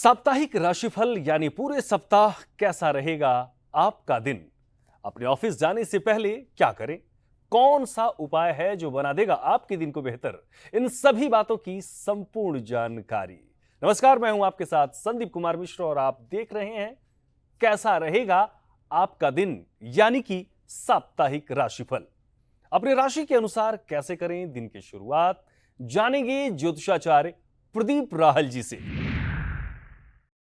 साप्ताहिक राशिफल यानी पूरे सप्ताह कैसा रहेगा आपका दिन। अपने ऑफिस जाने से पहले क्या करें, कौन सा उपाय है जो बना देगा आपके दिन को बेहतर, इन सभी बातों की संपूर्ण जानकारी। नमस्कार, मैं हूं आपके साथ संदीप कुमार मिश्रा और आप देख रहे हैं कैसा रहेगा आपका दिन यानी कि साप्ताहिक राशिफल। अपने राशि के अनुसार कैसे करें दिन की शुरुआत, जानेंगे ज्योतिषाचार्य प्रदीप राहल जी से।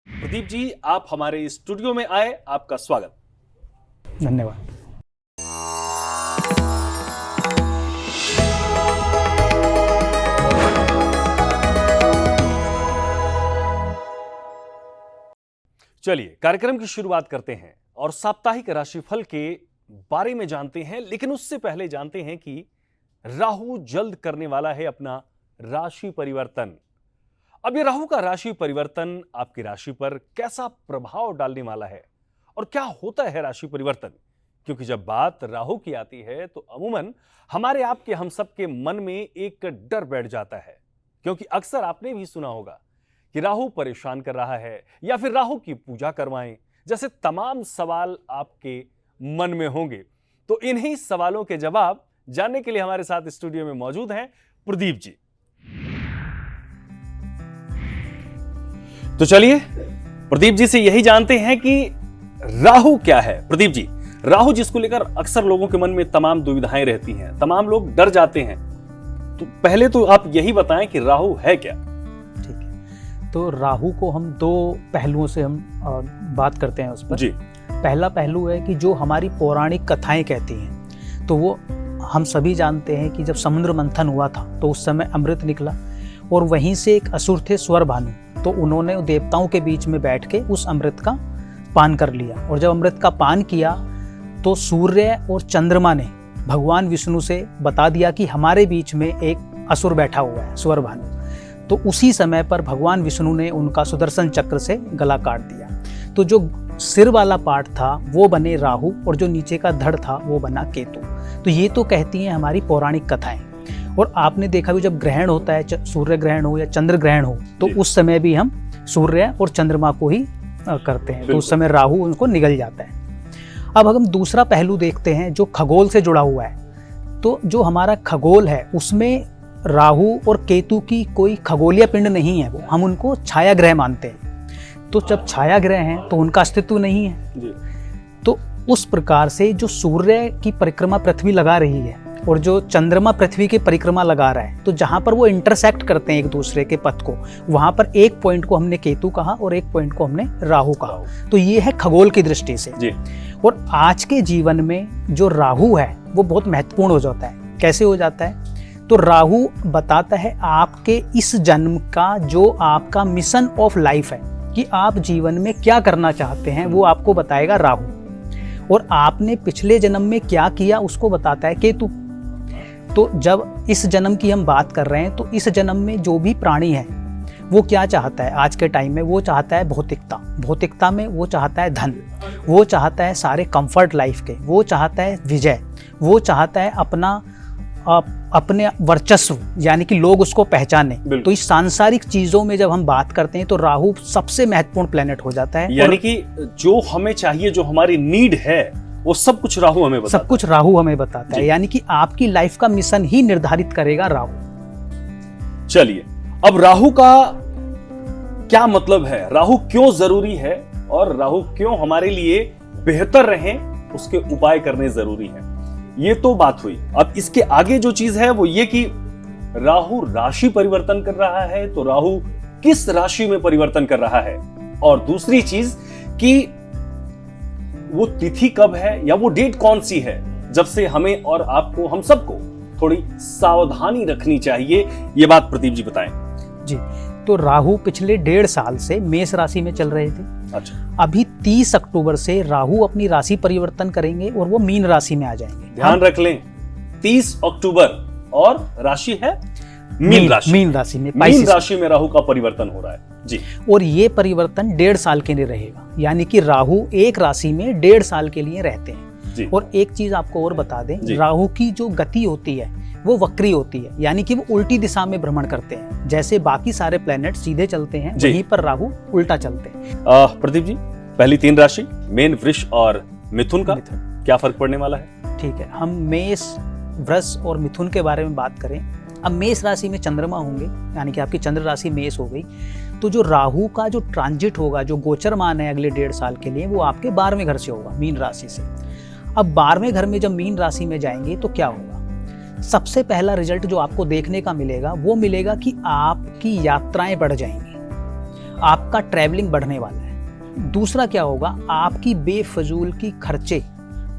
प्रदीप जी, आप हमारे स्टूडियो में आए, आपका स्वागत। धन्यवाद। चलिए कार्यक्रम की शुरुआत करते हैं और साप्ताहिक राशिफल के बारे में जानते हैं, लेकिन उससे पहले जानते हैं कि राहु जल्द करने वाला है अपना राशि परिवर्तन। अब ये राहु का राशि परिवर्तन आपकी राशि पर कैसा प्रभाव डालने वाला है और क्या होता है राशि परिवर्तन, क्योंकि जब बात राहु की आती है तो अमूमन हमारे आपके हम सब के मन में एक डर बैठ जाता है, क्योंकि अक्सर आपने भी सुना होगा कि राहु परेशान कर रहा है या फिर राहु की पूजा करवाएं, जैसे तमाम सवाल आपके मन में होंगे। तो इन्हीं सवालों के जवाब जानने के लिए हमारे साथ स्टूडियो में मौजूद हैं प्रदीप जी। तो चलिए प्रदीप जी से यही जानते हैं कि राहु क्या है। प्रदीप जी, राहु जिसको लेकर अक्सर लोगों के मन में तमाम दुविधाएं रहती हैं, तमाम लोग डर जाते हैं, तो पहले तो आप यही बताएं कि राहु है क्या। ठीक है, तो राहु को हम दो पहलुओं से हम बात करते हैं उस पर। जी। पहला पहलू है कि जो हमारी पौराणिक कथाएं कहती हैं, तो वो हम सभी जानते हैं कि जब समुद्र मंथन हुआ था तो उस समय अमृत निकला और वहीं से एक असुर थे स्वर भानु, तो उन्होंने देवताओं के बीच में बैठ के उस अमृत का पान कर लिया। और जब अमृत का पान किया तो सूर्य और चंद्रमा ने भगवान विष्णु से बता दिया कि हमारे बीच में एक असुर बैठा हुआ है, स्वर भानु। तो उसी समय पर भगवान विष्णु ने उनका सुदर्शन चक्र से गला काट दिया। तो जो सिर वाला पार्ट था वो बने राहु और जो नीचे का धड़ था वो बना केतु। तो ये तो कहती हैं हमारी पौराणिक कथाएं। और आपने देखा भी जब ग्रहण होता है, सूर्य ग्रहण हो या चंद्र ग्रहण हो, तो उस समय भी हम सूर्य और चंद्रमा को ही करते हैं, तो उस समय राहु उनको निगल जाता है। अब हम दूसरा पहलू देखते हैं जो खगोल से जुड़ा हुआ है। तो जो हमारा खगोल है उसमें राहु और केतु की कोई खगोलीय पिंड नहीं है, वो हम उनको छाया ग्रह मानते हैं। तो जब छाया ग्रह हैं तो उनका अस्तित्व नहीं है जी। तो उस प्रकार से जो सूर्य की परिक्रमा पृथ्वी लगा रही है और जो चंद्रमा पृथ्वी की परिक्रमा लगा रहा है, तो जहां पर वो इंटरसेक्ट करते हैं एक दूसरे के पथ को, वहां पर एक पॉइंट को हमने केतु कहा और एक पॉइंट को हमने राहु कहा। तो ये है खगोल की दृष्टि से जी। और आज के जीवन में जो राहु है वो बहुत महत्वपूर्ण हो जाता है। कैसे हो जाता है? तो राहु बताता है आपके इस जन्म का जो आपका मिशन ऑफ लाइफ है, कि आप जीवन में क्या करना चाहते हैं, वो आपको बताएगा राहु। और आपने पिछले जन्म में क्या किया उसको बताता है केतु। तो जब इस जन्म की हम बात कर रहे हैं तो इस जन्म में जो भी प्राणी है वो क्या चाहता है आज के टाइम में? वो चाहता है भौतिकता। भौतिकता में वो चाहता है धन, वो चाहता है सारे कंफर्ट लाइफ के, वो चाहता है विजय, वो चाहता है अपने वर्चस्व, यानी कि लोग उसको पहचाने। तो इस सांसारिक चीजों में जब हम बात करते हैं तो राहु सबसे महत्वपूर्ण प्लेनेट हो जाता है। यानी कि जो हमें चाहिए, जो हमारी नीड है, वो सब कुछ राहु हमें बताता है। सब कुछ राहु हमें बताता है, यानी कि आपकी लाइफ का मिशन ही निर्धारित करेगा राहु। चलिए, अब राहु का क्या मतलब है, राहु क्यों जरूरी है और राहु क्यों हमारे लिए बेहतर रहे, उसके उपाय करने जरूरी है, ये तो बात हुई। अब इसके आगे जो चीज है वो ये कि राहु राशि परिवर्तन कर रहा है, तो राहु किस राशि में परिवर्तन कर रहा है, और दूसरी चीज कि वो तिथि कब है या वो डेट कौन सी है, जब से हमें और आपको, हम सबको थोड़ी सावधानी रखनी चाहिए, ये बात प्रदीप जी बताएं। जी, तो राहु पिछले 1.5 साल से मेष राशि में चल रहे थे। अच्छा। अभी 30 अक्टूबर से राहु अपनी राशि परिवर्तन करेंगे और वो मीन राशि में आ जाएंगे। ध्यान रख लें, 30 अक्टूबर और राशि है मीन राशि। मीन राशि में, मीन राशि में राहु का परिवर्तन हो रहा है जी। और ये परिवर्तन 1.5 साल के लिए रहेगा, यानी कि राहु एक राशि में 1.5 साल के लिए रहते हैं जी। और एक चीज आपको और बता दें, राहु की जो गति होती है वो वक्री होती है, यानी कि वो उल्टी दिशा में भ्रमण करते हैं। जैसे बाकी सारे प्लैनेट सीधे चलते हैं, वहीं पर राहु उल्टा चलते हैं। प्रदीप जी, पहली 3 राशि मेन, वृष और मिथुन का क्या फर्क पड़ने वाला है? ठीक है, हम मेष, वृष और मिथुन के बारे में बात करें। अब मेष राशि में चंद्रमा होंगे, यानी कि आपकी चंद्र राशि मेष हो गई, तो जो राहु का जो ट्रांजिट होगा, जो गोचरमान है अगले 1.5 साल के लिए, वो आपके 12वें घर से होगा, मीन राशि से। अब 12वें घर में जब मीन राशि में जाएंगे तो क्या होगा? सबसे पहला रिजल्ट जो आपको देखने का मिलेगा वो मिलेगा कि आपकी यात्राएं बढ़ जाएंगी, आपका ट्रैवलिंग बढ़ने वाला है। दूसरा क्या होगा? आपकी बेफजूल की खर्चे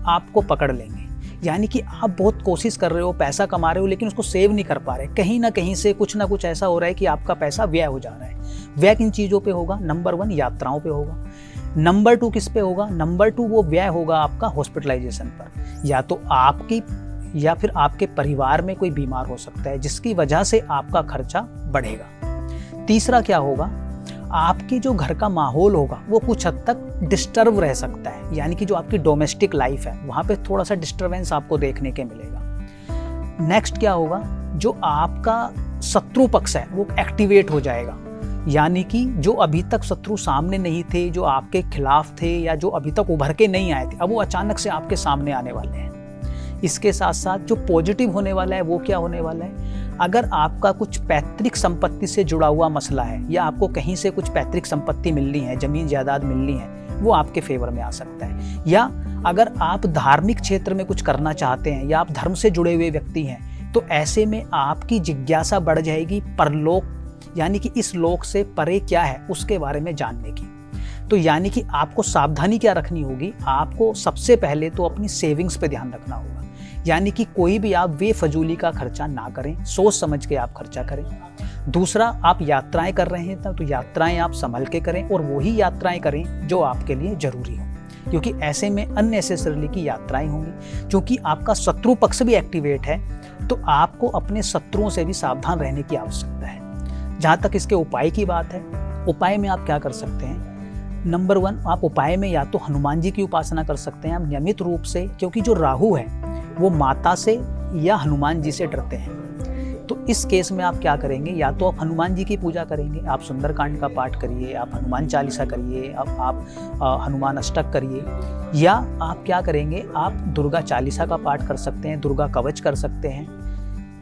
आपको पकड़ लेंगे, यानी कि आप बहुत कोशिश कर रहे हो, पैसा कमा रहे हो, लेकिन उसको सेव नहीं कर पा रहे। कहीं ना कहीं से कुछ ना कुछ ऐसा हो रहा है कि आपका पैसा व्यय हो जा रहा है। व्यय किन चीज़ों पे होगा? नंबर 1 यात्राओं पे होगा। नंबर 2 किस पे होगा? नंबर 2 वो व्यय होगा आपका हॉस्पिटलाइजेशन पर, या तो आपकी या फिर आपके परिवार में कोई बीमार हो सकता है, जिसकी वजह से आपका खर्चा बढ़ेगा। तीसरा क्या होगा? आपके जो घर का माहौल होगा वो कुछ हद तक डिस्टर्ब रह सकता है, यानी कि जो आपकी डोमेस्टिक लाइफ है वहाँ पे थोड़ा सा डिस्टर्बेंस आपको देखने के मिलेगा। नेक्स्ट क्या होगा? जो आपका शत्रु पक्ष है वो एक्टिवेट हो जाएगा, यानी कि जो अभी तक शत्रु सामने नहीं थे, जो आपके खिलाफ थे या जो अभी तक उभर के नहीं आए थे, अब वो अचानक से आपके सामने आने वाले हैं। इसके साथ साथ जो पॉजिटिव होने वाला है वो क्या होने वाला है? अगर आपका कुछ पैतृक संपत्ति से जुड़ा हुआ मसला है, या आपको कहीं से कुछ पैतृक संपत्ति मिलनी है, जमीन जायदाद मिलनी है, वो आपके फेवर में आ सकता है। या अगर आप धार्मिक क्षेत्र में कुछ करना चाहते हैं या आप धर्म से जुड़े हुए व्यक्ति हैं, तो ऐसे में आपकी जिज्ञासा बढ़ जाएगी परलोक, यानी कि इस लोक से परे क्या है उसके बारे में जानने की। तो यानी कि आपको सावधानी क्या रखनी होगी? आपको सबसे पहले तो अपनी सेविंग्स पे ध्यान रखना होगा, यानी कि कोई भी आप बेफजूली का खर्चा ना करें, सोच समझ के आप खर्चा करें। दूसरा, आप यात्राएं कर रहे हैं तो यात्राएं आप संभल के करें, और वही यात्राएं करें जो आपके लिए जरूरी हो, क्योंकि ऐसे में अननेसेसरली की यात्राएं होंगी। क्योंकि आपका शत्रु पक्ष भी एक्टिवेट है, तो आपको अपने शत्रुओं से भी सावधान रहने की आवश्यकता है। जहाँ तक इसके उपाय की बात है, उपाय में आप क्या कर सकते हैं? नंबर 1, आप उपाय में या तो हनुमान जी की उपासना कर सकते हैं आप नियमित रूप से, क्योंकि जो राहु है वो माता से या हनुमान जी से डरते हैं। तो इस केस में आप क्या करेंगे? या तो आप हनुमान जी की पूजा करेंगे, आप सुंदरकांड का पाठ करिए, आप हनुमान चालीसा करिए, आप हनुमान अष्टक करिए, या आप क्या करेंगे? आप दुर्गा चालीसा का पाठ कर सकते हैं, दुर्गा कवच कर सकते हैं।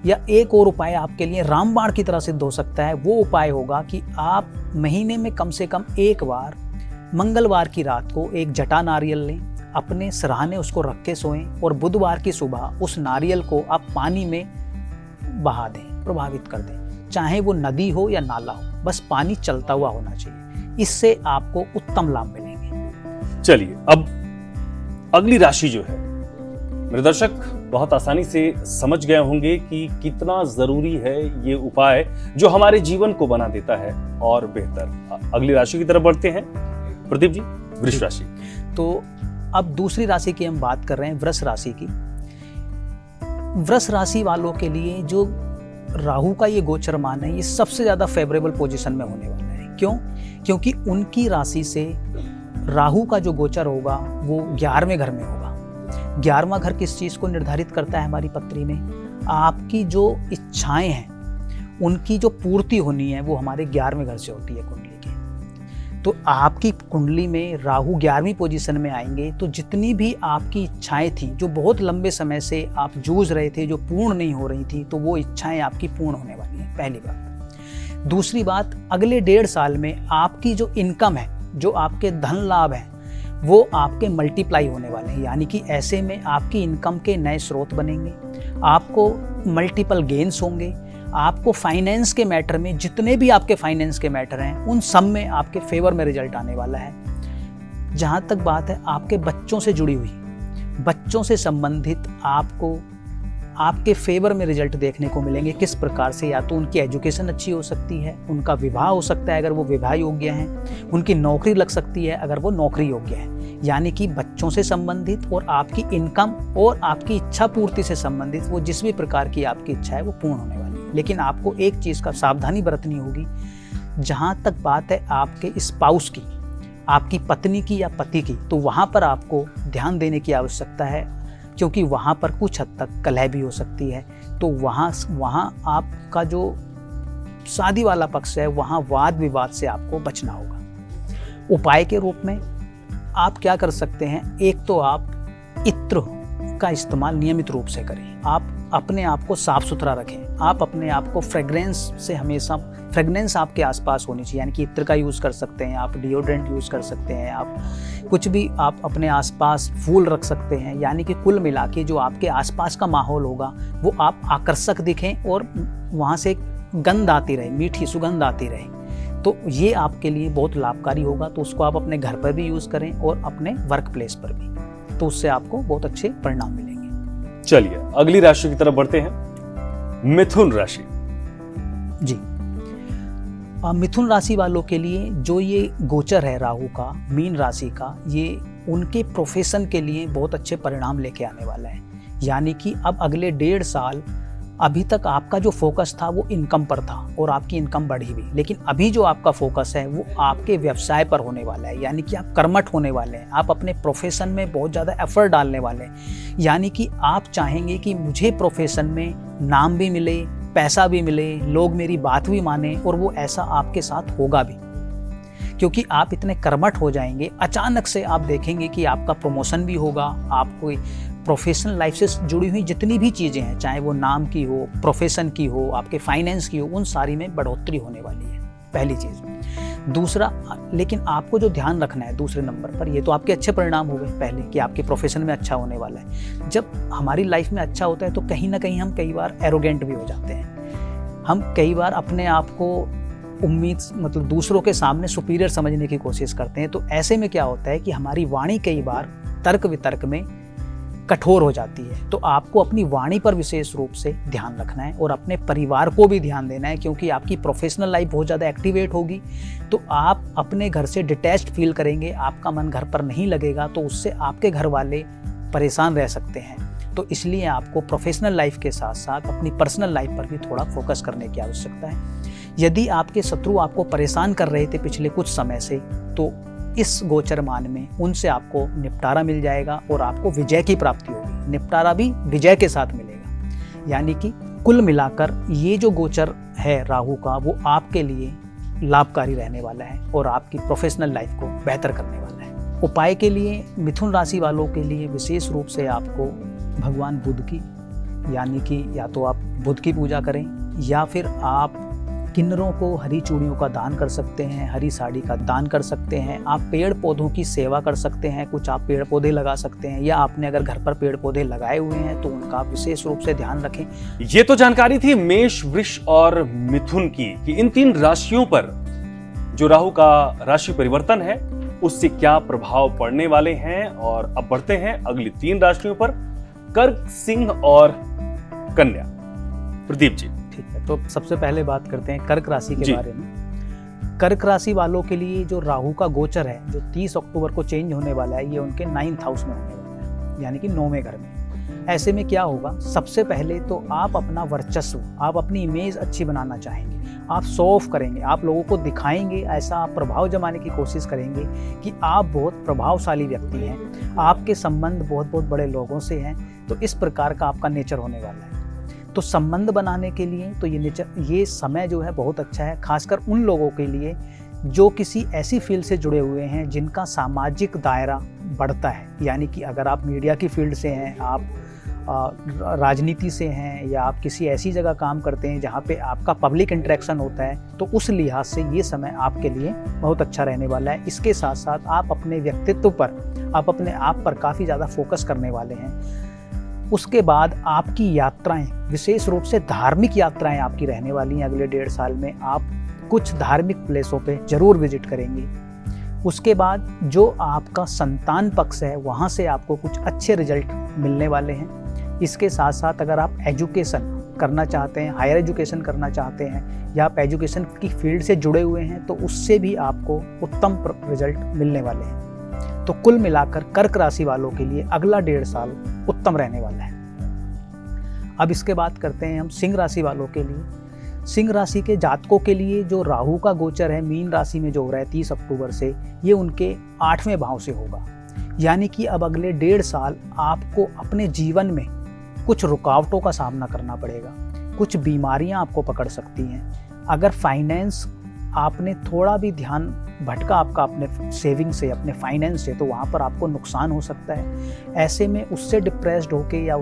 या एक और उपाय आपके लिए रामबाण की तरह सिद्ध हो सकता है। वो उपाय होगा कि आप महीने में कम से कम एक बार मंगलवार की रात को एक जटा नारियल लें, अपने सराहने उसको रख के सोएं, और बुधवार की सुबह उस नारियल को आप पानी में बहा दें, प्रभावित कर दें, चाहे वो नदी हो या नाला हो, बस पानी चलता हुआ होना चाहिए। इससे आपको उत्तम लाभ मिलेंगे। चलिए, अब अगली राशि जो है, मेरे दर्शक बहुत आसानी से समझ गए होंगे कि कितना जरूरी है ये उपाय जो हमारे जीवन को बना देता है और बेहतर। अगली राशि की तरफ बढ़ते हैं प्रदीप जी, वृष राशि। तो अब दूसरी राशि की हम बात कर रहे हैं, वृष राशि की। वृष राशि वालों के लिए जो राहु का ये गोचरमान है, ये सबसे ज्यादा फेवरेबल पोजीशन में होने वाला है। क्यों? क्योंकि उनकी राशि से राहु का जो गोचर होगा वो 11वें घर में होगा। 11वां घर किस चीज को निर्धारित करता है हमारी पत्री में? आपकी जो इच्छाएं हैं उनकी जो पूर्ति होनी है वो हमारे 11वें घर से होती है कुंडली के। तो आपकी कुंडली में राहु 11वीं पोजीशन में आएंगे, तो जितनी भी आपकी इच्छाएं थी, जो बहुत लंबे समय से आप जूझ रहे थे, जो पूर्ण नहीं हो रही थी, तो वो इच्छाएं आपकी पूर्ण होने वाली हैं, पहली बात। दूसरी बात, अगले 1.5 साल में आपकी जो इनकम है, जो आपके धन लाभ हैं, वो आपके मल्टीप्लाई होने वाले हैं, यानी कि ऐसे में आपकी इनकम के नए स्रोत बनेंगे, आपको मल्टीपल गेन्स होंगे, आपको फाइनेंस के मैटर में, जितने भी आपके फाइनेंस के मैटर हैं उन सब में आपके फेवर में रिजल्ट आने वाला है। जहाँ तक बात है आपके बच्चों से जुड़ी हुई, बच्चों से संबंधित आपको आपके फेवर में रिजल्ट देखने को मिलेंगे। किस प्रकार से? या तो उनकी एजुकेशन अच्छी हो सकती है, उनका विवाह हो सकता है अगर वो विवाह योग्य हैं, उनकी नौकरी लग सकती है अगर वो नौकरी योग्य है। यानी कि बच्चों से संबंधित और आपकी इनकम और आपकी इच्छा पूर्ति से संबंधित वो जिस भी प्रकार की आपकी इच्छा है वो पूर्ण होने वाली है। लेकिन आपको एक चीज़ का सावधानी बरतनी होगी, जहाँ तक बात है आपके स्पाउस की, आपकी पत्नी की या पति की, तो वहाँ पर आपको ध्यान देने की आवश्यकता है। क्योंकि वहाँ पर कुछ हद तक कलह भी हो सकती है। तो वहाँ आपका जो शादी वाला पक्ष है वहाँ वाद विवाद से आपको बचना होगा। उपाय के रूप में आप क्या कर सकते हैं, एक तो आप इत्र का इस्तेमाल नियमित रूप से करें। आप अपने आप को साफ सुथरा रखें। आप अपने आप को फ्रेगरेंस से हमेशा, फ्रेगनेंस आपके आसपास होनी चाहिए, यानी कि इत्र का यूज़ कर सकते हैं, आप डिओड्रेंट यूज़ कर सकते हैं, आप कुछ भी आप अपने आसपास फूल रख सकते हैं। यानी कि कुल मिला के जो आपके आसपास का माहौल होगा वो आप आकर्षक दिखें और वहाँ से गंध आती रहे, मीठी सुगंध आती रहे। तो ये आपके लिए बहुत लाभकारी होगा। तो उसको आप अपने घर पर भी यूज़ करें और अपने वर्क प्लेस पर भी, तो उससे आपको बहुत अच्छे परिणाम मिलेंगे। चलिए अगली राशि की तरफ बढ़ते हैं, मिथुन राशि। जी, मिथुन राशि वालों के लिए जो ये गोचर है राहु का, मीन राशि का, ये उनके प्रोफेशन के लिए बहुत अच्छे परिणाम लेके आने वाला है। यानी कि अब अगले 1.5 साल, अभी तक आपका जो फोकस था वो इनकम पर था और आपकी इनकम बढ़ी भी, लेकिन अभी जो आपका फोकस है वो आपके व्यवसाय पर होने वाला है। यानी कि आप कर्मठ होने वाले हैं, आप अपने प्रोफेशन में बहुत ज़्यादा एफर्ट डालने वाले हैं। यानी कि आप चाहेंगे कि मुझे प्रोफेशन में नाम भी मिले, पैसा भी मिले, लोग मेरी बात भी माने, और वो ऐसा आपके साथ होगा भी, क्योंकि आप इतने कर्मठ हो जाएंगे। अचानक से आप देखेंगे कि आपका प्रमोशन भी होगा, आपको प्रोफेशनल लाइफ से जुड़ी हुई जितनी भी चीज़ें हैं, चाहे वो नाम की हो, प्रोफेशन की हो, आपके फाइनेंस की हो, उन सारी में बढ़ोतरी होने वाली है, पहली चीज़। दूसरा, लेकिन आपको जो ध्यान रखना है दूसरे नंबर पर, ये तो आपके अच्छे परिणाम हो गए पहले कि आपके प्रोफेशन में अच्छा होने वाला है। जब हमारी लाइफ में अच्छा होता है तो कहीं ना कहीं हम कई बार एरोगेंट भी हो जाते हैं। हम कई बार अपने आप को मतलब दूसरों के सामने सुपीरियर समझने की कोशिश करते हैं। तो ऐसे में क्या होता है कि हमारी वाणी कई बार तर्क वितर्क में कठोर हो जाती है। तो आपको अपनी वाणी पर विशेष रूप से ध्यान रखना है और अपने परिवार को भी ध्यान देना है, क्योंकि आपकी प्रोफेशनल लाइफ बहुत ज़्यादा एक्टिवेट होगी तो आप अपने घर से डिटैच्ड फील करेंगे, आपका मन घर पर नहीं लगेगा, तो उससे आपके घर वाले परेशान रह सकते हैं। तो इसलिए आपको प्रोफेशनल लाइफ के साथ साथ अपनी पर्सनल लाइफ पर भी थोड़ा फोकस करने की आवश्यकता है। यदि आपके शत्रु आपको परेशान कर रहे थे पिछले कुछ समय से, तो इस गोचरमान में उनसे आपको निपटारा मिल जाएगा और आपको विजय की प्राप्ति होगी। निपटारा भी विजय के साथ मिलेगा। यानी कि कुल मिलाकर ये जो गोचर है राहु का, वो आपके लिए लाभकारी रहने वाला है और आपकी प्रोफेशनल लाइफ को बेहतर करने वाला है। उपाय के लिए मिथुन राशि वालों के लिए विशेष रूप से आपको भगवान बुध की, यानी कि या तो आप बुध की पूजा करें या फिर आप किन्नरों को हरी चूड़ियों का दान कर सकते हैं, हरी साड़ी का दान कर सकते हैं। आप पेड़ पौधों की सेवा कर सकते हैं, कुछ आप पेड़ पौधे लगा सकते हैं, या आपने अगर घर पर पेड़ पौधे लगाए हुए हैं तो उनका विशेष रूप से ध्यान रखें। ये तो जानकारी थी मेष, वृष और मिथुन की कि इन 3 राशियों पर जो राहु का राशि परिवर्तन है उससे क्या प्रभाव पड़ने वाले हैं। और अब बढ़ते हैं अगली 3 राशियों पर, कर्क, सिंह और कन्या। प्रदीप जी, ठीक है, तो सबसे पहले बात करते हैं कर्क राशि के बारे में। कर्क राशि वालों के लिए जो राहु का गोचर है, जो 30 अक्टूबर को चेंज होने वाला है, ये उनके 9th हाउस में होने वाला है, यानी कि 9वें घर में। ऐसे में क्या होगा, सबसे पहले तो आप अपना वर्चस्व, आप अपनी इमेज अच्छी बनाना चाहेंगे, आप शो ऑफ करेंगे, आप लोगों को दिखाएंगे, ऐसा आप प्रभाव जमाने की कोशिश करेंगे कि आप बहुत प्रभावशाली व्यक्ति हैं, आपके संबंध बहुत बहुत बड़े लोगों से हैं। तो इस प्रकार का आपका नेचर होने वाला है। तो संबंध बनाने के लिए तो ये समय जो है बहुत अच्छा है, खासकर उन लोगों के लिए जो किसी ऐसी फील्ड से जुड़े हुए हैं जिनका सामाजिक दायरा बढ़ता है। यानी कि अगर आप मीडिया की फील्ड से हैं, आप राजनीति से हैं, या आप किसी ऐसी जगह काम करते हैं जहाँ पे आपका पब्लिक इंटरेक्शन होता है, तो उस लिहाज से ये समय आपके लिए बहुत अच्छा रहने वाला है। इसके साथ साथ आप अपने व्यक्तित्व पर, आप अपने आप पर काफ़ी ज़्यादा फोकस करने वाले हैं। उसके बाद आपकी यात्राएं, विशेष रूप से धार्मिक यात्राएं आपकी रहने वाली हैं। अगले 1.5 साल में आप कुछ धार्मिक प्लेसों पे जरूर विजिट करेंगे। उसके बाद जो आपका संतान पक्ष है, वहाँ से आपको कुछ अच्छे रिजल्ट मिलने वाले हैं। इसके साथ साथ अगर आप एजुकेशन करना चाहते हैं, हायर एजुकेशन करना चाहते हैं, या आप एजुकेशन की फील्ड से जुड़े हुए हैं, तो उससे भी आपको उत्तम रिजल्ट मिलने वाले हैं। तो कुल मिलाकर कर्क राशि वालों के लिए अगला 1.5 साल उत्तम रहने वाला है। अब इसके बात करते हैं हम सिंह राशि वालों के लिए। सिंह राशि के जातकों के लिए जो राहु का गोचर है मीन राशि में जो हो रहा है 30 अक्टूबर से, ये उनके 8वें भाव से होगा। यानी कि अब अगले 1.5 साल आपको अपने जीवन में कुछ रुकावटों का सामना करना पड़ेगा, कुछ बीमारियां आपको पकड़ सकती हैं। अगर फाइनेंस आपने थोड़ा भी ध्यान भटका आपका अपने सेविंग से, अपने फाइनेंस से, तो वहाँ पर आपको नुकसान हो सकता है। ऐसे में उससे डिप्रेस्ड होके या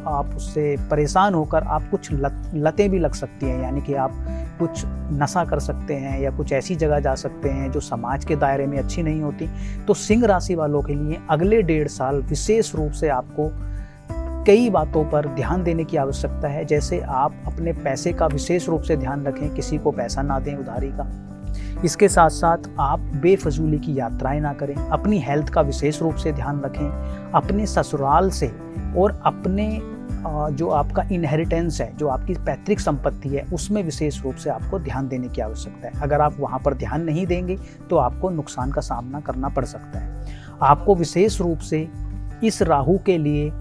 आप उससे परेशान होकर आप कुछ लतें भी लग सकती हैं, यानी कि आप कुछ नशा कर सकते हैं या कुछ ऐसी जगह जा सकते हैं जो समाज के दायरे में अच्छी नहीं होती। तो सिंह राशि वालों के लिए अगले 1.5 साल विशेष रूप से आपको कई बातों पर ध्यान देने की आवश्यकता है। जैसे आप अपने पैसे का विशेष रूप से ध्यान रखें, किसी को पैसा ना दें उधारी का। इसके साथ साथ आप बेफजूली की यात्राएं ना करें, अपनी हेल्थ का विशेष रूप से ध्यान रखें, अपने ससुराल से और अपने जो आपका इनहेरिटेंस है, जो आपकी पैतृक संपत्ति है, उसमें विशेष रूप से आपको ध्यान देने की आवश्यकता है। अगर आप वहाँ पर ध्यान नहीं देंगे तो आपको नुकसान का सामना करना पड़ सकता है। आपको विशेष रूप से इस राहु के लिए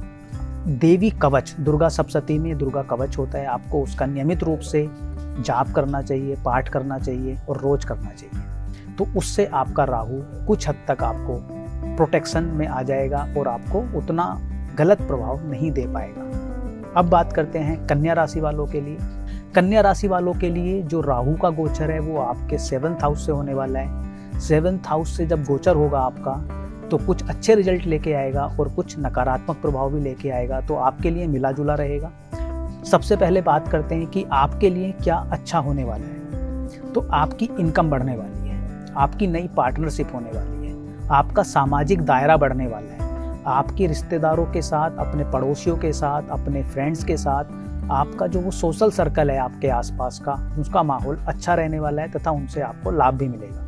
देवी कवच, दुर्गा सप्तशती में दुर्गा कवच होता है, आपको उसका नियमित रूप से जाप करना चाहिए, पाठ करना चाहिए और रोज करना चाहिए। तो उससे आपका राहु कुछ हद तक आपको प्रोटेक्शन में आ जाएगा और आपको उतना गलत प्रभाव नहीं दे पाएगा। अब बात करते हैं कन्या राशि वालों के लिए। कन्या राशि वालों के लिए जो राहु का गोचर है वो आपके 7th हाउस से होने वाला है। 7th हाउस से जब गोचर होगा आपका तो कुछ अच्छे रिजल्ट लेके आएगा और कुछ नकारात्मक प्रभाव भी लेके आएगा, तो आपके लिए मिला जुला रहेगा। सबसे पहले बात करते हैं कि आपके लिए क्या अच्छा होने वाला है। तो आपकी इनकम बढ़ने वाली है, आपकी नई पार्टनरशिप होने वाली है, आपका सामाजिक दायरा बढ़ने वाला है, आपके रिश्तेदारों के साथ, अपने पड़ोसियों के साथ, अपने फ्रेंड्स के साथ आपका जो वो सोशल सर्कल है आपके आसपास का, उसका माहौल अच्छा रहने वाला है तथा उनसे आपको लाभ भी मिलेगा।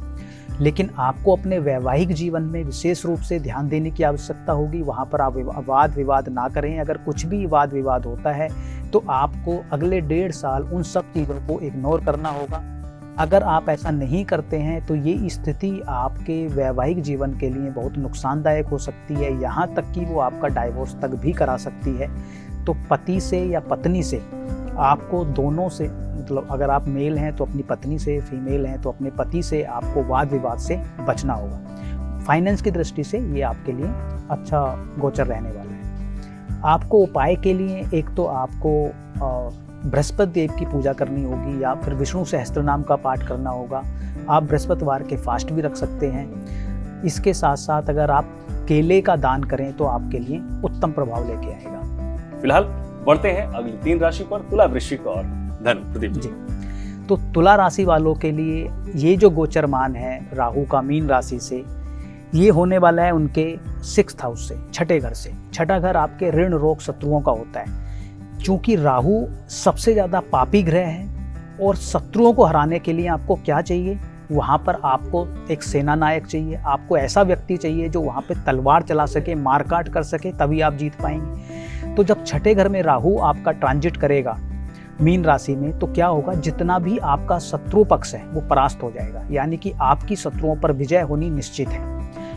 लेकिन आपको अपने वैवाहिक जीवन में विशेष रूप से ध्यान देने की आवश्यकता होगी। वहाँ पर आप वाद विवाद ना करें। अगर कुछ भी वाद विवाद होता है तो आपको अगले 1.5 साल उन सब चीज़ों को इग्नोर करना होगा। अगर आप ऐसा नहीं करते हैं तो ये स्थिति आपके वैवाहिक जीवन के लिए बहुत नुकसानदायक हो सकती है, यहाँ तक कि वो आपका डाइवोर्स तक भी करा सकती है। तो पति से या पत्नी से आपको दोनों से, मतलब अगर आप मेल हैं तो अपनी पत्नी से, फीमेल हैं तो अपने पति से आपको वाद विवाद से बचना होगा। फाइनेंस की दृष्टि से ये आपके लिए अच्छा गोचर रहने वाला है। आपको उपाय के लिए एक तो आपको बृहस्पति देव की पूजा करनी होगी या फिर विष्णु सहस्त्रनाम का पाठ करना होगा। आप बृहस्पतिवार के फास्ट भी रख सकते हैं। इसके साथ साथ अगर आप केले का दान करें तो आपके लिए उत्तम प्रभाव लेके आएगा। फिलहाल बढ़ते हैं अगली 3 राशि पर, तुला, वृश्चिक और धनु। प्रदीप जी, तो तुला राशि वालों के लिए ये जो गोचरमान है राहु का मीन राशि से, ये होने वाला है उनके 6th हाउस से, छठे घर से। छठा घर आपके ऋण रोग शत्रुओं का होता है। चूंकि राहु सबसे ज़्यादा पापी ग्रह है और शत्रुओं को हराने के लिए आपको क्या चाहिए, वहाँ पर आपको एक सेना नायक चाहिए। आपको ऐसा व्यक्ति चाहिए जो वहाँ पे तलवार चला सके, मारकाट कर सके, तभी आप जीत पाएंगे। तो जब छठे घर में राहु आपका ट्रांजिट करेगा मीन राशि में, तो क्या होगा, जितना भी आपका शत्रु पक्ष है वो परास्त हो जाएगा, यानी कि आपकी शत्रुओं पर विजय होनी निश्चित है।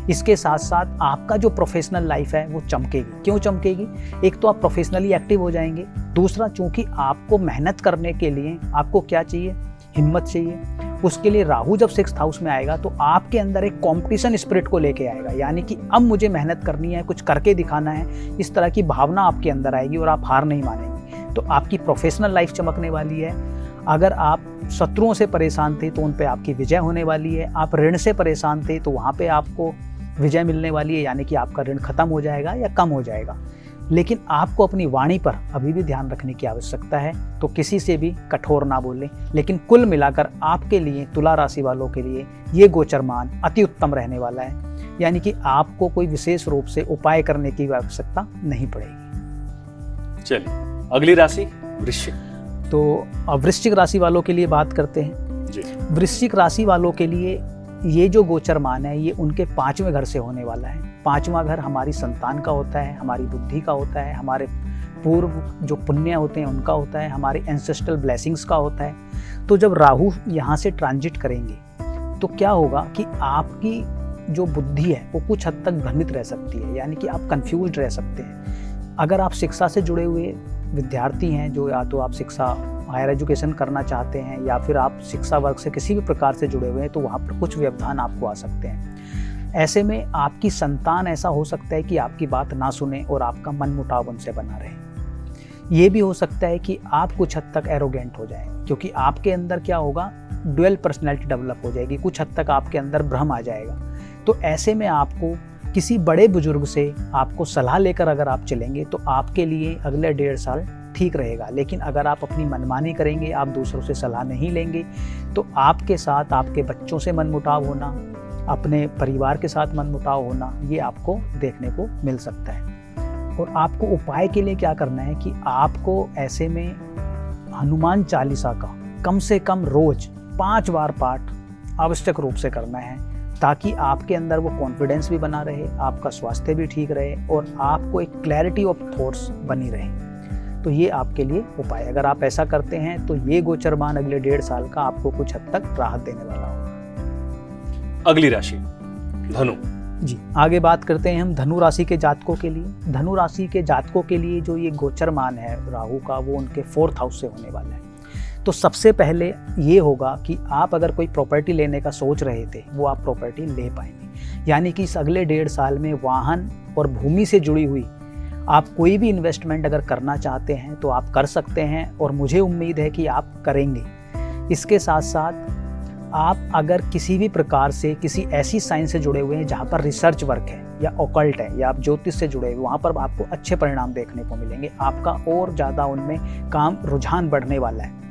इसके साथ साथ आपका जो प्रोफेशनल लाइफ है वो चमकेगी। क्यों चमकेगी? एक तो आप प्रोफेशनली एक्टिव हो जाएंगे, दूसरा चूंकि आपको मेहनत करने के लिए आपको क्या चाहिए, हिम्मत चाहिए। उसके लिए राहु जब 6th हाउस में आएगा तो आपके अंदर एक कंपटीशन स्पिरिट को लेके आएगा, यानी कि अब मुझे मेहनत करनी है, कुछ करके दिखाना है, इस तरह की भावना आपके अंदर आएगी और आप हार नहीं मानेंगे। तो आपकी प्रोफेशनल लाइफ चमकने वाली है। अगर आप शत्रुओं से परेशान थे तो उन पे आपकी विजय होने वाली है। आप ऋण से परेशान थे तो वहाँ पे आपको विजय मिलने वाली है, यानी कि आपका ऋण खत्म हो जाएगा या कम हो जाएगा। लेकिन आपको अपनी वाणी पर अभी भी ध्यान रखने की आवश्यकता है, तो किसी से भी कठोर ना बोलें। लेकिन कुल मिलाकर आपके लिए, तुला राशि वालों के लिए ये गोचरमान अति उत्तम रहने वाला है, यानी कि आपको कोई विशेष रूप से उपाय करने की आवश्यकता नहीं पड़ेगी। चलिए अगली राशि वृश्चिक। तो वृश्चिक राशि वालों के लिए बात करते हैं जी। वृश्चिक राशि वालों के लिए ये जो गोचरमान है ये उनके 5वें घर से होने वाला है। 5वां घर हमारी संतान का होता है, हमारी बुद्धि का होता है, हमारे पूर्व जो पुण्य होते हैं उनका होता है, हमारे एंसेस्ट्रल ब्लेसिंग्स का होता है। तो जब राहु यहाँ से ट्रांजिट करेंगे तो क्या होगा कि आपकी जो बुद्धि है वो कुछ हद तक भ्रमित रह सकती है, यानी कि आप कंफ्यूज रह सकते हैं। अगर आप शिक्षा से जुड़े हुए विद्यार्थी हैं, जो या तो आप शिक्षा हायर एजुकेशन करना चाहते हैं या फिर आप शिक्षा वर्ग से किसी भी प्रकार से जुड़े हुए हैं, तो वहाँ पर कुछ व्यवधान आपको आ सकते हैं। ऐसे में आपकी संतान ऐसा हो सकता है कि आपकी बात ना सुने और आपका मनमुटाव उनसे बना रहे। ये भी हो सकता है कि आप कुछ हद तक एरोगेंट हो जाएं, क्योंकि आपके अंदर क्या होगा, ड्यूअल पर्सनैलिटी डेवलप हो जाएगी, कुछ हद तक आपके अंदर भ्रम आ जाएगा। तो ऐसे में आपको किसी बड़े बुजुर्ग से आपको सलाह लेकर अगर आप चलेंगे तो आपके लिए अगले 1.5 साल ठीक रहेगा। लेकिन अगर आप अपनी मनमानी करेंगे, आप दूसरों से सलाह नहीं लेंगे, तो आपके साथ आपके बच्चों से मनमुटाव होना, अपने परिवार के साथ मनमुटाव होना, ये आपको देखने को मिल सकता है। और आपको उपाय के लिए क्या करना है कि आपको ऐसे में हनुमान चालीसा का कम से कम रोज 5 बार पाठ आवश्यक रूप से करना है, ताकि आपके अंदर वो कॉन्फिडेंस भी बना रहे, आपका स्वास्थ्य भी ठीक रहे और आपको एक क्लैरिटी ऑफ थॉट्स बनी रहे। तो ये आपके लिए उपाय, अगर आप ऐसा करते हैं तो ये गोचरमान अगले 1.5 साल का आपको कुछ हद तक राहत देने वाला होगा। अगली राशि धनु। जी, आगे बात करते हैं हम धनु राशि के जातकों के लिए। धनु राशि के जातकों के लिए जो ये गोचरमान है राहु का, वो उनके 4th हाउस से होने वाला है। तो सबसे पहले ये होगा कि आप अगर कोई प्रॉपर्टी लेने का सोच रहे थे, वो आप प्रॉपर्टी ले पाएंगे। यानी कि इस अगले 1.5 साल में वाहन और भूमि से जुड़ी हुई आप कोई भी इन्वेस्टमेंट अगर करना चाहते हैं तो आप कर सकते हैं, और मुझे उम्मीद है कि आप करेंगे। इसके साथ साथ आप अगर किसी भी प्रकार से किसी ऐसी साइंस से जुड़े हुए हैं जहाँ पर रिसर्च वर्क है या ऑकल्ट है या आप ज्योतिष से जुड़े हुए, वहाँ पर आपको अच्छे परिणाम देखने को मिलेंगे। आपका और ज़्यादा उनमें काम रुझान बढ़ने वाला है।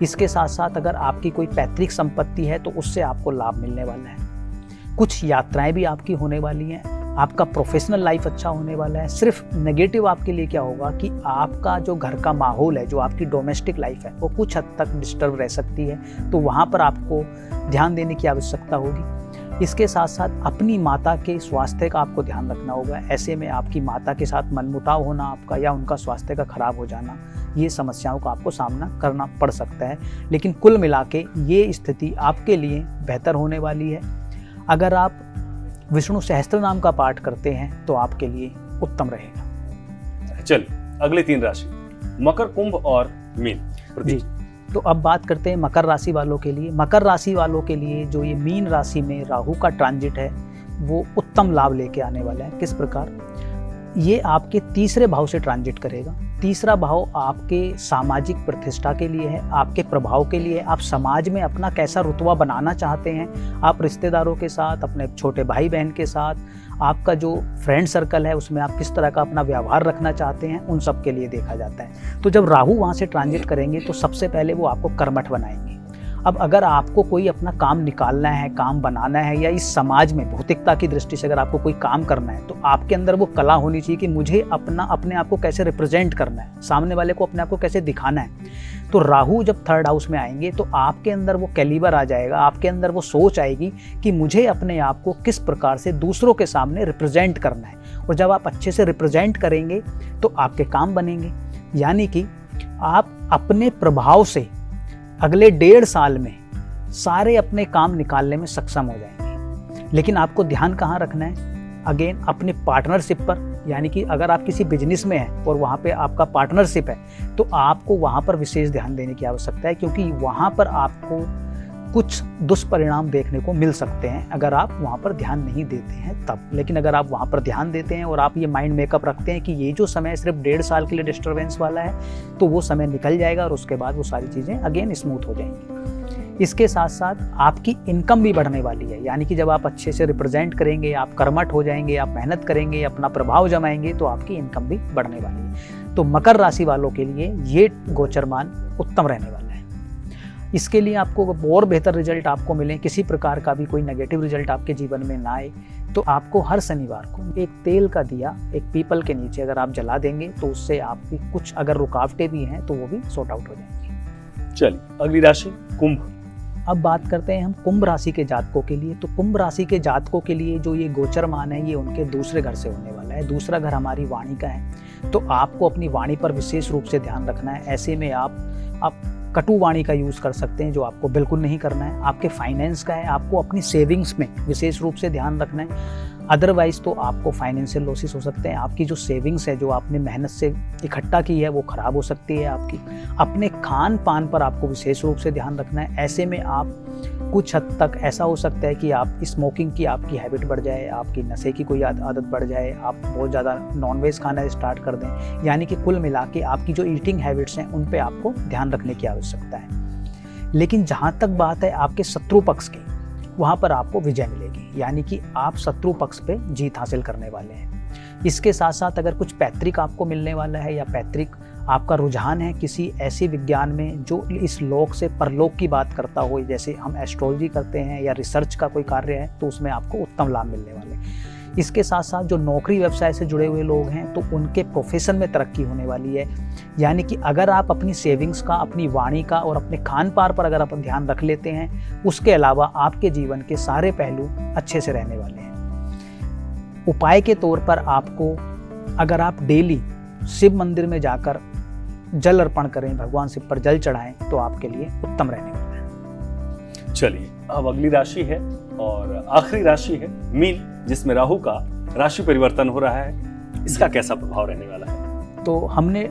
इसके साथ साथ अगर आपकी कोई पैतृक संपत्ति है तो उससे आपको लाभ मिलने वाला है। कुछ यात्राएं भी आपकी होने वाली हैं। आपका प्रोफेशनल लाइफ अच्छा होने वाला है। सिर्फ नेगेटिव आपके लिए क्या होगा कि आपका जो घर का माहौल है, जो आपकी डोमेस्टिक लाइफ है, वो कुछ हद तक डिस्टर्ब रह सकती है। तो वहाँ पर आपको ध्यान देने की आवश्यकता होगी। इसके साथ साथ अपनी माता के स्वास्थ्य का आपको ध्यान रखना होगा। ऐसे में आपकी माता के साथ मनमुटाव होना आपका या उनका स्वास्थ्य का खराब हो जाना, ये समस्याओं का आपको सामना करना पड़ सकता है। लेकिन कुल मिला के ये स्थिति आपके लिए बेहतर होने वाली है। अगर आप विष्णु सहस्त्र नाम का पाठ करते हैं तो आपके लिए उत्तम रहेगा। चलिए अगले 3 राशि मकर, कुंभ और मीन। जी, तो अब बात करते हैं मकर राशि वालों के लिए। मकर राशि वालों के लिए जो ये मीन राशि में राहु का ट्रांजिट है वो उत्तम लाभ लेके आने वाला है। किस प्रकार? ये आपके 3रे भाव से ट्रांजिट करेगा। 3रा भाव आपके सामाजिक प्रतिष्ठा के लिए है, आपके प्रभाव के लिए। आप समाज में अपना कैसा रुतबा बनाना चाहते हैं, आप रिश्तेदारों के साथ, अपने छोटे भाई बहन के साथ, आपका जो फ्रेंड सर्कल है उसमें आप किस तरह का अपना व्यवहार रखना चाहते हैं, उन सब के लिए देखा जाता है। तो जब राहु वहाँ से ट्रांजिट करेंगे तो सबसे पहले वो आपको कर्मठ बनाएंगे। अब अगर आपको कोई अपना काम निकालना है, काम बनाना है, या इस समाज में भौतिकता की दृष्टि से अगर आपको कोई काम करना है, तो आपके अंदर वो कला होनी चाहिए कि मुझे अपने आप को कैसे रिप्रेजेंट करना है, सामने वाले को अपने आप को कैसे दिखाना है। तो राहु जब 3rd हाउस में आएंगे तो आपके अंदर वो कैलिबर आ जाएगा, आपके अंदर वो सोच आएगी कि मुझे अपने आप को किस प्रकार से दूसरों के सामने रिप्रेजेंट करना है। और जब आप अच्छे से रिप्रेजेंट करेंगे तो आपके काम बनेंगे। यानी कि आप अपने प्रभाव से अगले 1.5 साल में सारे अपने काम निकालने में सक्षम हो जाएंगे। लेकिन आपको ध्यान कहाँ रखना है? अगेन अपने पार्टनरशिप पर। यानी कि अगर आप किसी बिजनेस में हैं और वहाँ पे आपका पार्टनरशिप है तो आपको वहाँ पर विशेष ध्यान देने की आवश्यकता है, क्योंकि वहाँ पर आपको कुछ दुष्परिणाम देखने को मिल सकते हैं अगर आप वहाँ पर ध्यान नहीं देते हैं तब। लेकिन अगर आप वहाँ पर ध्यान देते हैं और आप ये माइंड मेकअप रखते हैं कि ये जो समय सिर्फ 1.5 साल के लिए डिस्टर्बेंस वाला है, तो वो समय निकल जाएगा और उसके बाद वो सारी चीज़ें अगेन स्मूथ हो जाएंगी। इसके साथ साथ आपकी इनकम भी बढ़ने वाली है। यानी कि जब आप अच्छे से रिप्रेजेंट करेंगे, आप कर्मठ हो जाएंगे, आप मेहनत करेंगे, अपना प्रभाव जमाएंगे, तो आपकी इनकम भी बढ़ने वाली है। तो मकर राशि वालों के लिए ये गोचरमान उत्तम रहने वाला है। इसके लिए आपको और बेहतर रिजल्ट आपको मिले, किसी प्रकार का भी कोई नेगेटिव रिजल्ट आपके जीवन में ना आए, तो आपको हर शनिवार को एक तेल का दिया एक पीपल के नीचे अगर आप जला देंगे तो उससे आपकी कुछ अगर रुकावटें भी हैं तो वो भी सॉर्ट आउट हो जाएंगी। चलिए अगली राशि कुंभ। अब बात करते हैं हम कुंभ राशि के जातकों के लिए। तो कुंभ राशि के जातकों के लिए जो ये गोचरमान है ये उनके 2रे घर से होने वाला है। 2रा घर हमारी वाणी का है, तो आपको अपनी वाणी पर विशेष रूप से ध्यान रखना है। ऐसे में आप कटु वाणी का यूज़ कर सकते हैं, जो आपको बिल्कुल नहीं करना है। आपके फाइनेंस का है, आपको अपनी सेविंग्स में विशेष रूप से ध्यान रखना है। अदरवाइज तो आपको फाइनेंशियल लॉसेस हो सकते हैं। आपकी जो सेविंग्स है, जो आपने मेहनत से इकट्ठा की है, वो खराब हो सकती है आपकी। अपने खान पान पर आपको विशेष रूप से ध्यान रखना है। ऐसे में आप कुछ हद तक ऐसा हो सकता है कि आप स्मोकिंग की आपकी हैबिट बढ़ जाए, आपकी नशे की कोई आदत बढ़ जाए, आप बहुत ज़्यादा नॉनवेज खाना स्टार्ट कर दें। यानी कि कुल मिला के आपकी जो ईटिंग हैबिट्स हैं उन पे आपको ध्यान रखने की आवश्यकता है। लेकिन जहाँ तक बात है आपके शत्रु पक्ष की, वहाँ पर आपको विजय मिलेगी, यानी कि आप शत्रु पक्ष पे जीत हासिल करने वाले हैं। इसके साथ साथ अगर कुछ पैतृक आपको मिलने वाला है या पैतृक आपका रुझान है किसी ऐसे विज्ञान में जो इस लोक से परलोक की बात करता हो, जैसे हम एस्ट्रोलॉजी करते हैं या रिसर्च का कोई कार्य है, तो उसमें आपको उत्तम लाभ मिलने वाले हैं। इसके साथ साथ जो नौकरी व्यवसाय से जुड़े हुए लोग हैं तो उनके प्रोफेशन में तरक्की होने वाली है। यानी कि अगर आप अपनी सेविंग्स का, अपनी वाणी का और अपने खान पान पर अगर आप ध्यान रख लेते हैं, उसके अलावा आपके जीवन के सारे पहलू अच्छे से रहने वाले हैं। उपाय के तौर पर आपको, अगर आप डेली शिव मंदिर में जाकर जल अर्पण करें, भगवान शिव पर जल चढ़ाएं, तो आपके लिए उत्तम रहने वाला है। चलिए, अब अगली राशि है और आखिरी राशि है मीन, जिसमें राहु का राशि परिवर्तन हो रहा है। इसका कैसा प्रभाव रहने वाला है? तो हमने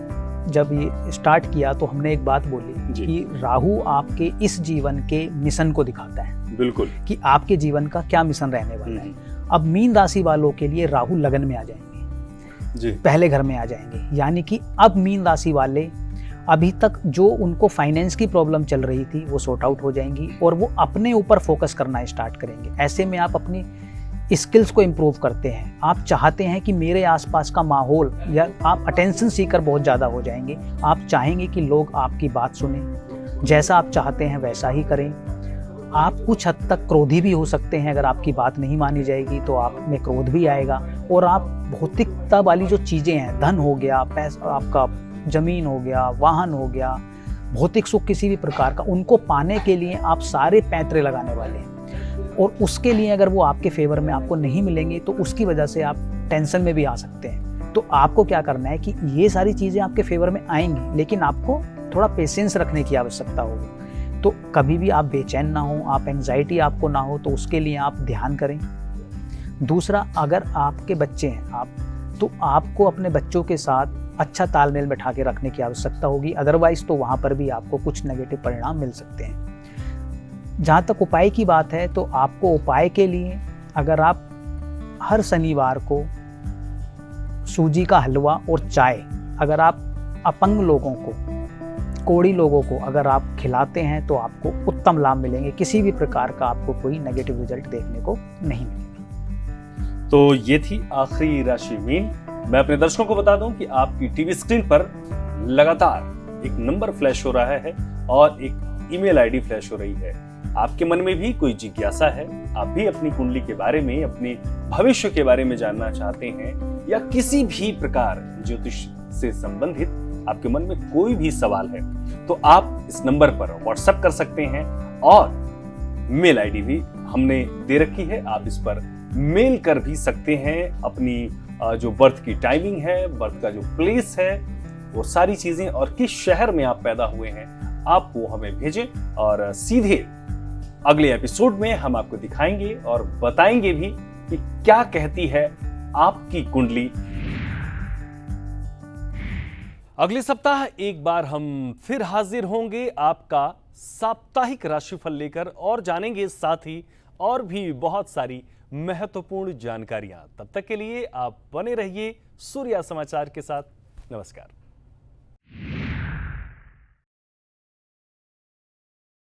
जब ये स्टार्ट किया तो हमने एक बात बोली कि राहु आपके इस जीवन के मिशन को दिखाता है। बिल्कुल, कि आपके जीवन का क्या मिशन रहने वाला है। अब मीन राशि वालों के लिए राहु लगन में आ जाएंगे जी, पहले घर में आ जाएंगे। यानी कि अब मीन राशि वाले, अभी तक जो उनको फाइनेंस की प्रॉब्लम चल रही थी वो सॉर्ट आउट हो जाएंगी और वो अपने ऊपर फोकस करना स्टार्ट करेंगे। ऐसे में आप अपनी स्किल्स को इम्प्रूव करते हैं। आप चाहते हैं कि मेरे आसपास का माहौल, या आप अटेंशन सीकर बहुत ज़्यादा हो जाएंगे। आप चाहेंगे कि लोग आपकी बात सुने, जैसा आप चाहते हैं वैसा ही करें। आप कुछ हद तक क्रोधी भी हो सकते हैं। अगर आपकी बात नहीं मानी जाएगी तो आप में क्रोध भी आएगा और आप भौतिकता वाली जो चीज़ें हैं, धन हो गया, पैसा, आपका ज़मीन हो गया, वाहन हो गया, भौतिक सुख किसी भी प्रकार का, उनको पाने के लिए आप सारे पैंतरे लगाने वाले हैं। और उसके लिए अगर वो आपके फेवर में आपको नहीं मिलेंगे तो उसकी वजह से आप टेंशन में भी आ सकते हैं। तो आपको क्या करना है कि ये सारी चीज़ें आपके फेवर में आएंगी, लेकिन आपको थोड़ा पेशेंस रखने की आवश्यकता होगी। तो कभी भी आप बेचैन ना हो, आप एंजाइटी आपको ना हो, तो उसके लिए आप ध्यान करें। दूसरा, अगर आपके बच्चे हैं तो आपको अपने बच्चों के साथ अच्छा तालमेल बैठा के रखने की आवश्यकता होगी। अदरवाइज तो वहाँ पर भी आपको कुछ नेगेटिव परिणाम मिल सकते हैं। जहाँ तक उपाय की बात है, तो आपको उपाय के लिए, अगर आप हर शनिवार को सूजी का हलवा और चाय, अगर आप अपंग लोगों को, कोढ़ी लोगों को अगर आप खिलाते हैं तो आपको उत्तम लाभ मिलेंगे। किसी भी प्रकार का आपको कोई नेगेटिव रिजल्ट देखने को नहीं मिलेगा। तो ये थी आखिरी राशि मीन। मैं अपने दर्शकों को बता दूं कि आपकी टीवी स्क्रीन पर लगातार एक नंबर फ्लैश हो रहा है और एक ईमेल आईडी फ्लैश हो रही है। आपके मन में भी कोई जिज्ञासा है, आप भी अपनी कुंडली के बारे में, अपने भविष्य के बारे में जानना चाहते हैं, या किसी भी प्रकार ज्योतिष से संबंधित आपके मन में कोई भी सवाल है, तो आप इस नंबर पर व्हाट्सएप कर सकते हैं और मेल आईडी भी हमने दे रखी है। आप इस पर मेल कर भी सकते हैं अपनी जो बर्थ की टाइमिंग है, बर्थ का जो प्लेस है, वो सारी चीजें, और किस शहर में आप पैदा हुए हैं, आप वो हमें भेजें और सीधे अगले एपिसोड में हम आपको दिखाएंगे और बताएंगे भी कि क्या कहती है आपकी कुंडली। अगले सप्ताह एक बार हम फिर हाजिर होंगे आपका साप्ताहिक राशिफल लेकर, और जानेंगे साथ ही और भी बहुत सारी महत्वपूर्ण जानकारियां। तब तक के लिए आप बने रहिए सूर्या समाचार के साथ। नमस्कार।